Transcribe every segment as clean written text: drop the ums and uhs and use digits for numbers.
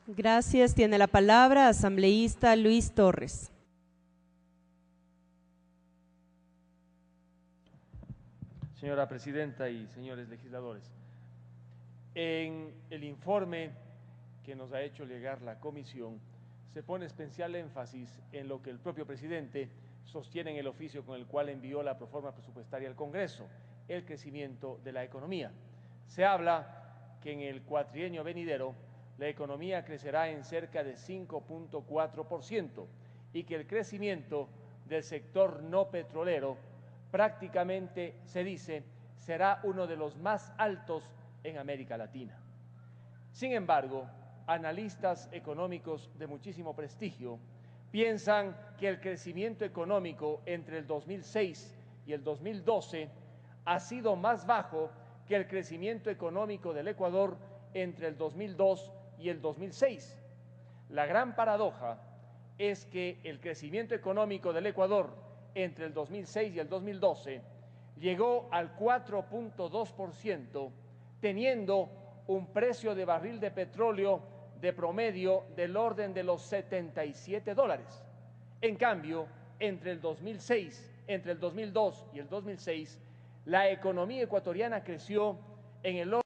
Gracias. Tiene la palabra asambleísta Luis Torres. Señora Presidenta y señores legisladores, en el informe que nos ha hecho llegar la comisión se pone especial énfasis en lo que el propio presidente sostiene en el oficio con el cual envió la proforma presupuestaria al Congreso, el crecimiento de la economía. Se habla que en el cuatrienio venidero la economía crecerá en cerca de 5.4% y que el crecimiento del sector no petrolero prácticamente, se dice, será uno de los más altos en América Latina. Sin embargo, analistas económicos de muchísimo prestigio piensan que el crecimiento económico entre el 2006 y el 2012 ha sido más bajo que el crecimiento económico del Ecuador entre el 2002 y el 2006. La gran paradoja es que el crecimiento económico del Ecuador entre el 2006 y el 2012 llegó al 4.2%, teniendo un precio de barril de petróleo de promedio del orden de los $77. En cambio, entre el 2002 y el 2006, la economía ecuatoriana creció en el orden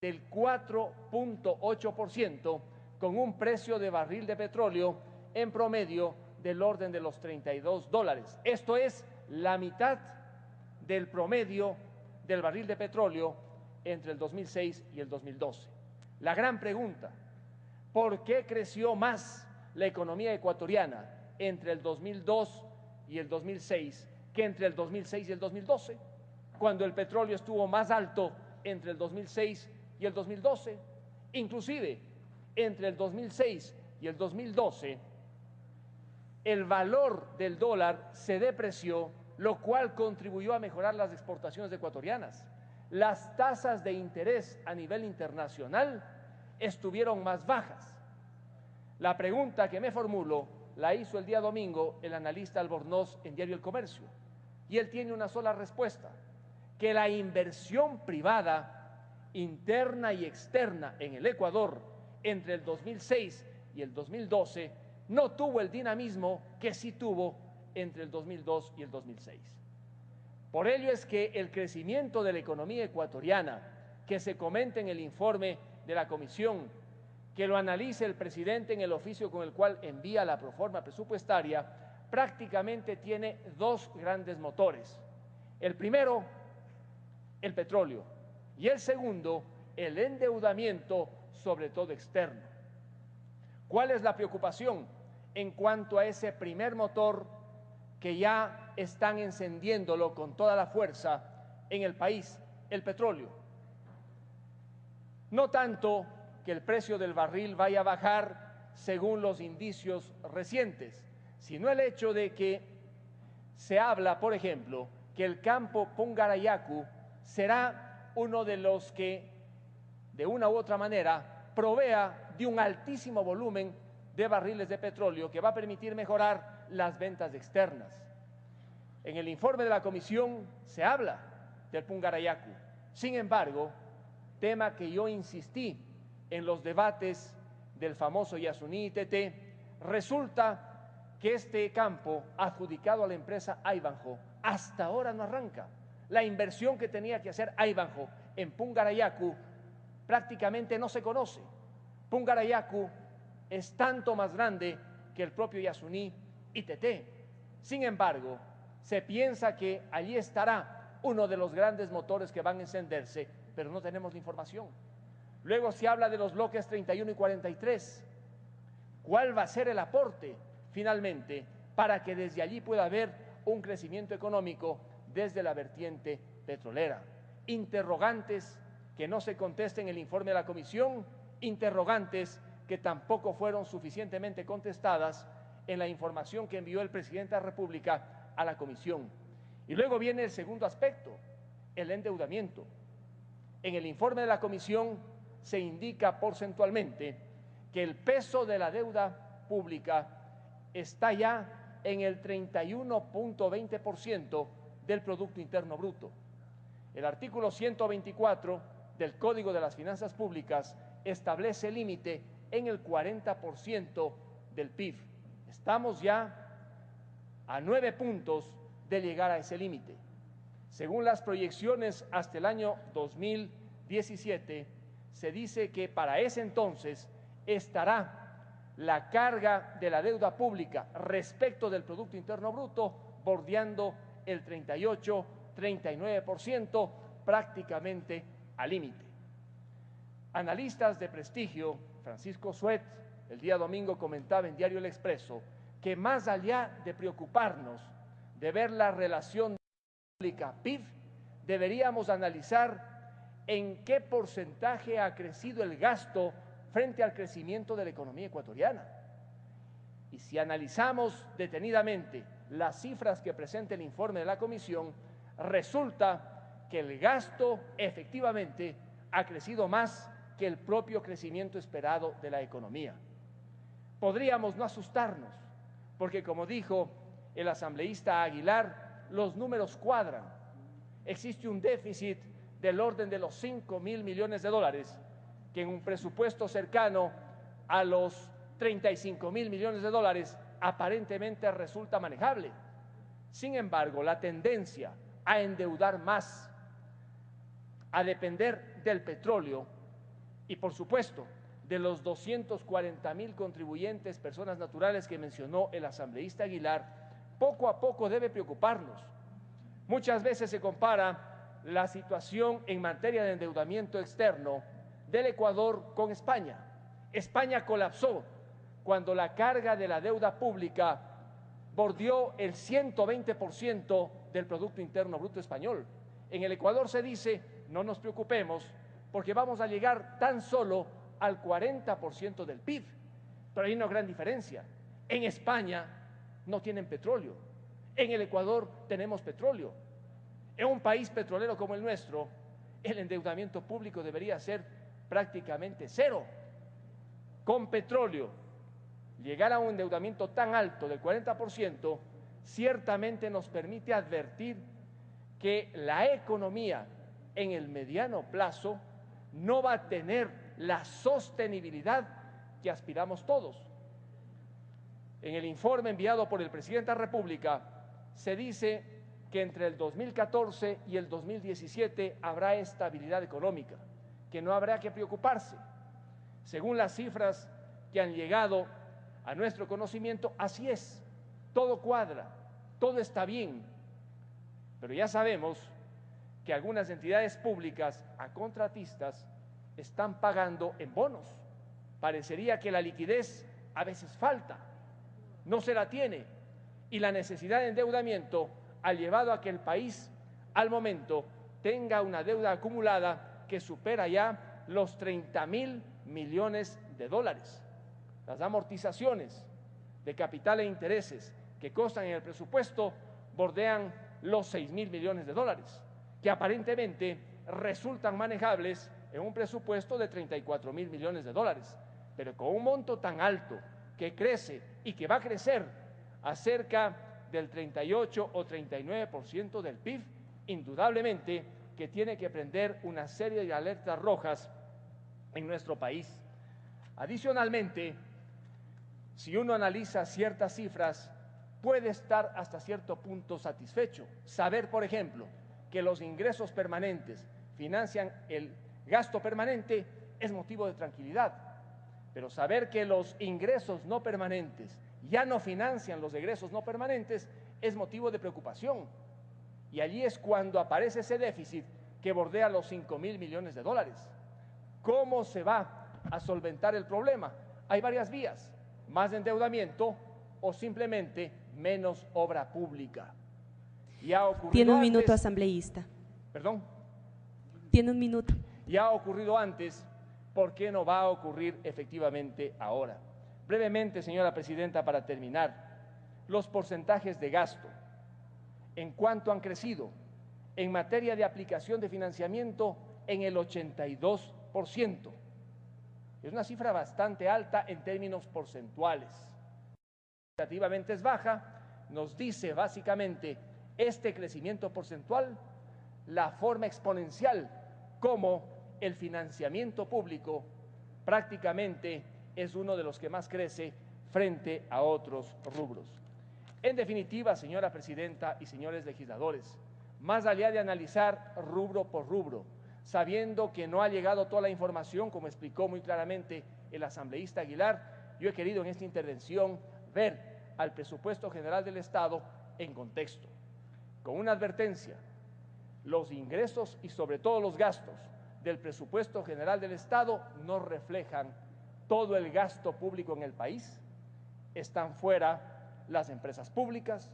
del 4.8%, con un precio de barril de petróleo en promedio del orden de los $32. Esto es la mitad del promedio del barril de petróleo entre el 2006 y el 2012. La gran pregunta: ¿por qué creció más la economía ecuatoriana entre el 2002 y el 2006 que entre el 2006 y el 2012, cuando el petróleo estuvo más alto entre el 2006 y el 2012? Inclusive, entre el 2006 y el 2012, el valor del dólar se depreció, lo cual contribuyó a mejorar las exportaciones ecuatorianas. Las tasas de interés a nivel internacional estuvieron más bajas. La pregunta que me formulo la hizo el día domingo el analista Albornoz en Diario El Comercio, y él tiene una sola respuesta: que la inversión privada interna y externa en el Ecuador entre el 2006 y el 2012 no tuvo el dinamismo que sí tuvo entre el 2002 y el 2006. Por ello es que el crecimiento de la economía ecuatoriana, que se comenta en el informe de la comisión, que lo analice el presidente en el oficio con el cual envía la proforma presupuestaria, prácticamente tiene dos grandes motores. El primero, el petróleo, y el segundo, el endeudamiento, sobre todo externo. ¿Cuál es la preocupación en cuanto a ese primer motor que ya están encendiéndolo con toda la fuerza en el país, el petróleo? No tanto que el precio del barril vaya a bajar según los indicios recientes, sino el hecho de que se habla, por ejemplo, que el campo Pungarayacu será uno de los que, de una u otra manera, provea de un altísimo volumen de barriles de petróleo que va a permitir mejorar las ventas externas. En el informe de la comisión se habla del Pungarayacu. Sin embargo, tema que yo insistí en los debates del famoso Yasuní ITT, resulta que este campo adjudicado a la empresa Ivanhoe hasta ahora no arranca. La inversión que tenía que hacer Ivanhoe en Pungarayacu prácticamente no se conoce. Pungarayacu es tanto más grande que el propio Yasuní ITT. Sin embargo, se piensa que allí estará uno de los grandes motores que van a encenderse, pero no tenemos la información. Luego se habla de los bloques 31 y 43. ¿Cuál va a ser el aporte finalmente para que desde allí pueda haber un crecimiento económico desde la vertiente petrolera? Interrogantes que no se contestan en el informe de la comisión, interrogantes que tampoco fueron suficientemente contestadas en la información que envió el presidente de la República a la comisión. Y luego viene el segundo aspecto, el endeudamiento. En el informe de la comisión se indica porcentualmente que el peso de la deuda pública está ya en el 31.20% del Producto Interno Bruto. El artículo 124 del Código de las Finanzas Públicas establece el límite en el 40% del PIB. Estamos ya a 9 puntos de llegar a ese límite. Según las proyecciones hasta el año 2017, se dice que para ese entonces estará la carga de la deuda pública respecto del Producto Interno Bruto bordeando el 38-39%, prácticamente al límite. Analistas de prestigio, Francisco Suet, el día domingo comentaba en Diario El Expreso que más allá de preocuparnos de ver la relación pública-PIB, deberíamos analizar en qué porcentaje ha crecido el gasto frente al crecimiento de la economía ecuatoriana. Y si analizamos detenidamente las cifras que presenta el informe de la Comisión, resulta que el gasto efectivamente ha crecido más que el propio crecimiento esperado de la economía. Podríamos no asustarnos, porque como dijo el asambleísta Aguilar, los números cuadran. Existe un déficit del orden de los 5.000 millones de dólares, que en un presupuesto cercano a los 35.000 millones de dólares aparentemente resulta manejable. Sin embargo, la tendencia a endeudar más, a depender del petróleo y, por supuesto, de los 240.000 contribuyentes, personas naturales que mencionó el asambleísta Aguilar, poco a poco debe preocuparnos. Muchas veces se compara la situación en materia de endeudamiento externo del Ecuador con España. España colapsó cuando la carga de la deuda pública bordeó el 120% del Producto Interno Bruto español. En el Ecuador se dice, no nos preocupemos, porque vamos a llegar tan solo al 40% del PIB. Pero hay una gran diferencia. En España no tienen petróleo. En el Ecuador tenemos petróleo. En un país petrolero como el nuestro, el endeudamiento público debería ser prácticamente cero. Con petróleo, llegar a un endeudamiento tan alto del 40% ciertamente nos permite advertir que la economía en el mediano plazo no va a tener la sostenibilidad que aspiramos todos. En el informe enviado por el presidente de la República se dice que entre el 2014 y el 2017 habrá estabilidad económica, que no habrá que preocuparse. Según las cifras que han llegado a nuestro conocimiento, así es, todo cuadra, todo está bien, pero ya sabemos que algunas entidades públicas a contratistas están pagando en bonos. Parecería que la liquidez a veces falta, no se la tiene, y la necesidad de endeudamiento ha llevado a que el país al momento tenga una deuda acumulada que supera ya los 30.000 millones de dólares. Las amortizaciones de capital e intereses que constan en el presupuesto bordean los 6.000 millones de dólares, que aparentemente resultan manejables en un presupuesto de 34.000 millones de dólares, pero con un monto tan alto que crece y que va a crecer a cerca del 38 o 39% del PIB, indudablemente que tiene que prender una serie de alertas rojas en nuestro país. Adicionalmente, si uno analiza ciertas cifras, puede estar hasta cierto punto satisfecho. Saber, por ejemplo, que los ingresos permanentes financian el gasto permanente es motivo de tranquilidad, pero saber que los ingresos no permanentes ya no financian los egresos no permanentes es motivo de preocupación. Y allí es cuando aparece ese déficit que bordea los 5.000 millones de dólares. ¿Cómo se va a solventar el problema? Hay varias vías: más endeudamiento o simplemente menos obra pública. Ya ha ocurrido Tiene un antes, minuto, asambleísta. Perdón. Tiene un minuto. Ya ha ocurrido antes, ¿por qué no va a ocurrir efectivamente ahora? Brevemente, señora presidenta, para terminar, los porcentajes de gasto, en cuánto han crecido en materia de aplicación de financiamiento en el 82%. Es una cifra bastante alta en términos porcentuales. Relativamente es baja, nos dice básicamente este crecimiento porcentual, la forma exponencial como el financiamiento público prácticamente es uno de los que más crece frente a otros rubros. En definitiva, señora presidenta y señores legisladores, más allá de analizar rubro por rubro, sabiendo que no ha llegado toda la información, como explicó muy claramente el asambleísta Aguilar, yo he querido en esta intervención ver al presupuesto general del Estado en contexto, con una advertencia: los ingresos y sobre todo los gastos del presupuesto general del Estado no reflejan todo el gasto público en el país. Están fuera las empresas públicas,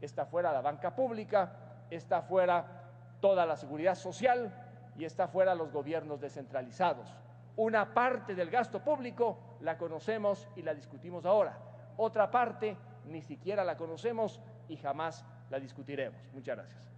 está fuera la banca pública, está fuera toda la seguridad social y está fuera los gobiernos descentralizados. Una parte del gasto público la conocemos y la discutimos ahora, otra parte ni siquiera la conocemos y jamás la discutiremos. Muchas gracias.